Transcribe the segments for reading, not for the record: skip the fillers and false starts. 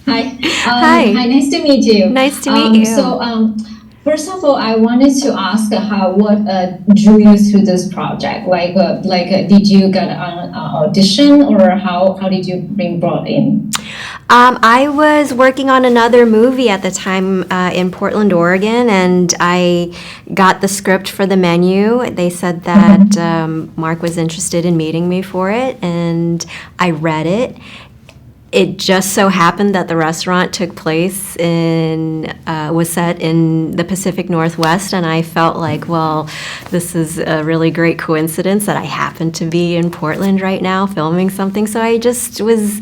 Hi. Hi. Hi. Nice to meet you. Nice to meet you. First of all, I wanted to ask what drew you to this project? Did you get an audition, or how did you being brought in? I was working on another movie at the time in Portland, Oregon, and I got the script for the menu. They said that Mark was interested in meeting me for it, and I read it. It just so happened that the restaurant was set in the Pacific Northwest, and I felt like, well, this is a really great coincidence that I happen to be in Portland right now filming something. So I just was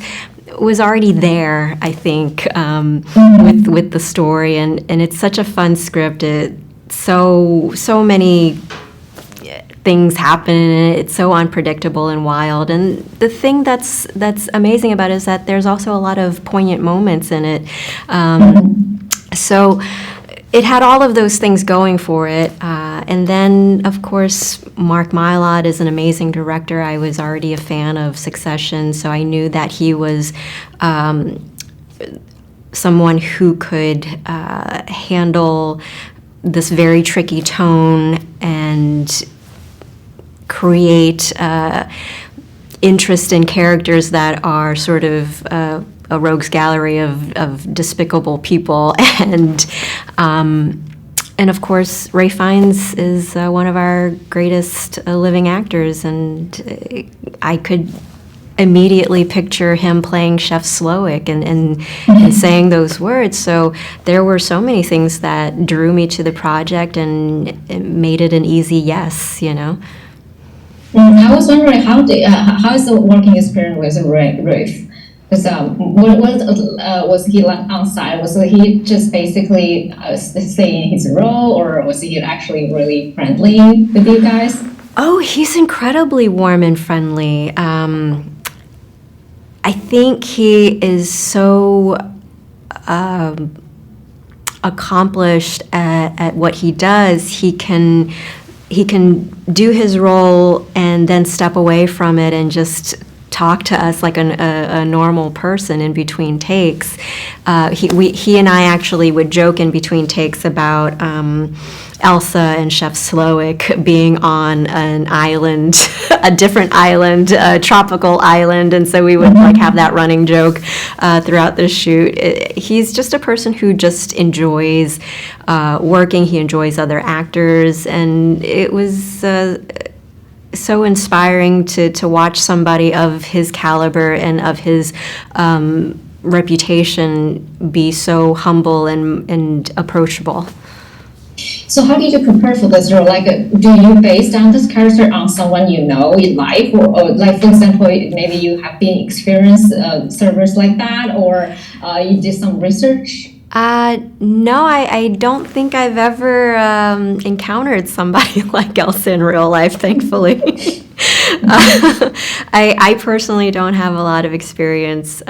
already there, I think, with the story, and it's such a fun script. So many things happen, and it's so unpredictable and wild. And the thing that's amazing about it is that there's also a lot of poignant moments in it. So it had all of those things going for it. And then, of course, Mark Mylod is an amazing director. I was already a fan of Succession, so I knew that he was someone who could handle this very tricky tone and create interest in characters that are sort of a rogues gallery of despicable people. And of course, Ralph Fiennes is one of our greatest living actors, and I could immediately picture him playing Chef Slowick and saying those words. So there were so many things that drew me to the project, and it made it an easy yes, you know. I was wondering how is the working experience with Ralph? Because what was he like on site? Was he just basically saying his role, or was he actually really friendly with you guys? Oh, he's incredibly warm and friendly. I think he is so accomplished at what he does. He can do his role and then step away from it and just talk to us like a normal person in between takes. He and I actually would joke in between takes about Elsa and Chef Slowick being on an island, a different island, a tropical island, and so we would like have that running joke throughout the shoot. He's just a person who just enjoys working. He enjoys other actors, and it was so inspiring to watch somebody of his caliber and of his reputation be so humble and approachable. So how did you prepare for this role? Like, do you base down this character on someone you know in life, or like, for example, maybe you have been experienced servers like that, or you did some research? No, I don't think I've ever encountered somebody like Elsa in real life, thankfully. I personally don't have a lot of experience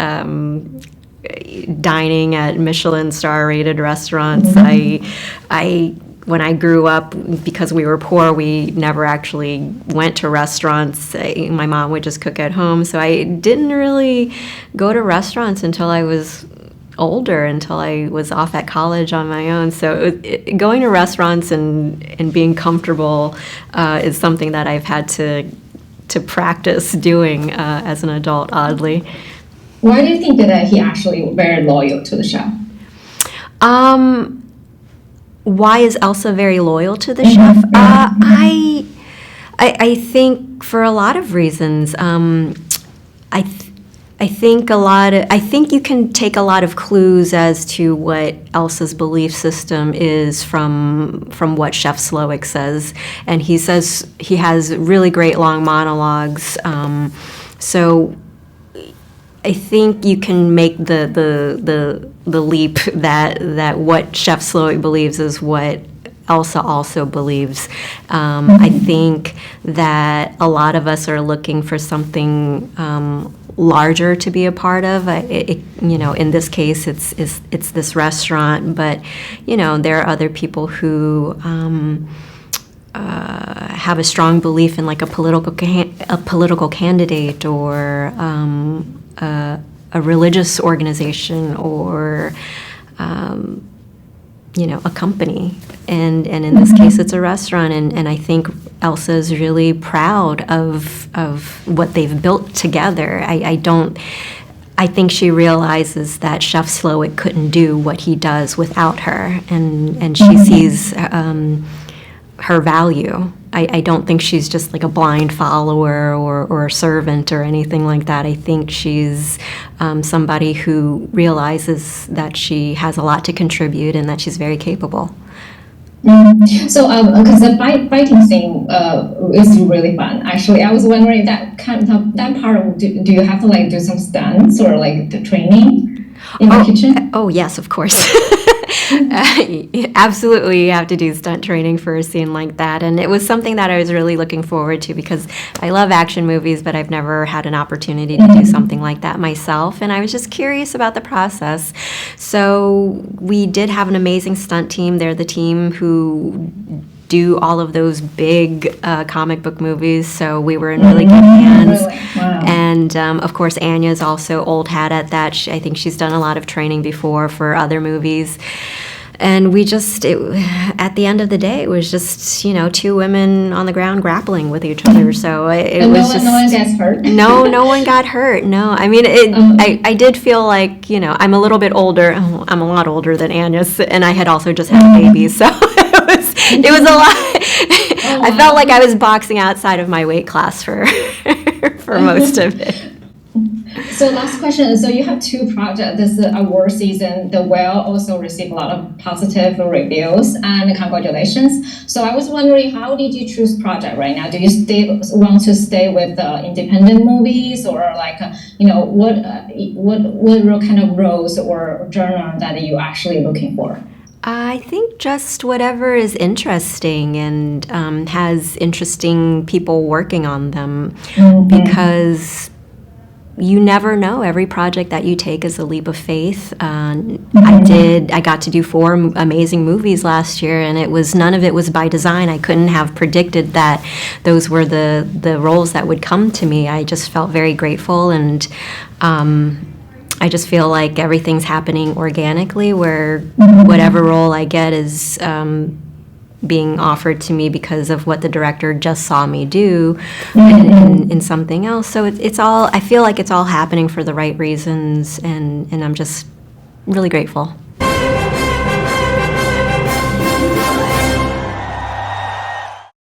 dining at Michelin star rated restaurants. When I grew up, because we were poor, we never actually went to restaurants. My mom would just cook at home, so I didn't really go to restaurants until I was older, until I was off at college on my own. So going to restaurants and being comfortable is something that I've had to practice doing as an adult, oddly. Why do you think that he actually very loyal to the show? Why is Elsa very loyal to the chef? I think for a lot of reasons. I think you can take a lot of clues as to what Elsa's belief system is from what Chef Slowick says, and he says he has really great long monologues. So I think you can make the leap that what Chef Slowick believes is what Elsa also believes. I think that a lot of us are looking for something larger to be a part of. In this case, it's this restaurant, but there are other people who have a strong belief in like a political candidate or a religious organization or a company, and in this case it's a restaurant, and I think Elsa is really proud of what they've built together. I think she realizes that Chef Slowick couldn't do what he does without her, and she sees her value. I don't think she's just like a blind follower or a servant or anything like that. I think she's somebody who realizes that she has a lot to contribute and that she's very capable. So, because the fighting scene is really fun. Actually, I was wondering that part. Do you have to like do some stunts or like the training in the kitchen? Oh yes, of course. Absolutely, you have to do stunt training for a scene like that, and it was something that I was really looking forward to because I love action movies, but I've never had an opportunity to do something like that myself, and I was just curious about the process. So we did have an amazing stunt team. They're the team who do all of those big comic book movies, so we were in really good hands. Really? Wow. And of course, Anya's also old hat at that. I think she's done a lot of training before for other movies. And at the end of the day, it was just, two women on the ground grappling with each other. So it was just... No one gets hurt? No one got hurt, no. I mean, I did feel like, I'm a little bit older. I'm a lot older than Anya, and I had also just had a baby, so it was a lot. Oh, wow. I felt like I was boxing outside of my weight class for most of it. So last question. So you have two projects. This award season, The Whale also received a lot of positive reviews, and congratulations. So I was wondering, how did you choose project right now? Do you want to stay with independent movies, or like, what kind of roles or genre that you actually looking for? I think just whatever is interesting and has interesting people working on them, because you never know. Every project that you take is a leap of faith. I got to do 4 amazing movies last year, and none of it was by design. I couldn't have predicted that those were the roles that would come to me. I just felt very grateful, and I just feel like everything's happening organically, where whatever role I get is being offered to me because of what the director just saw me do in something else. So it's all, I feel like it's all happening for the right reasons, and I'm just really grateful.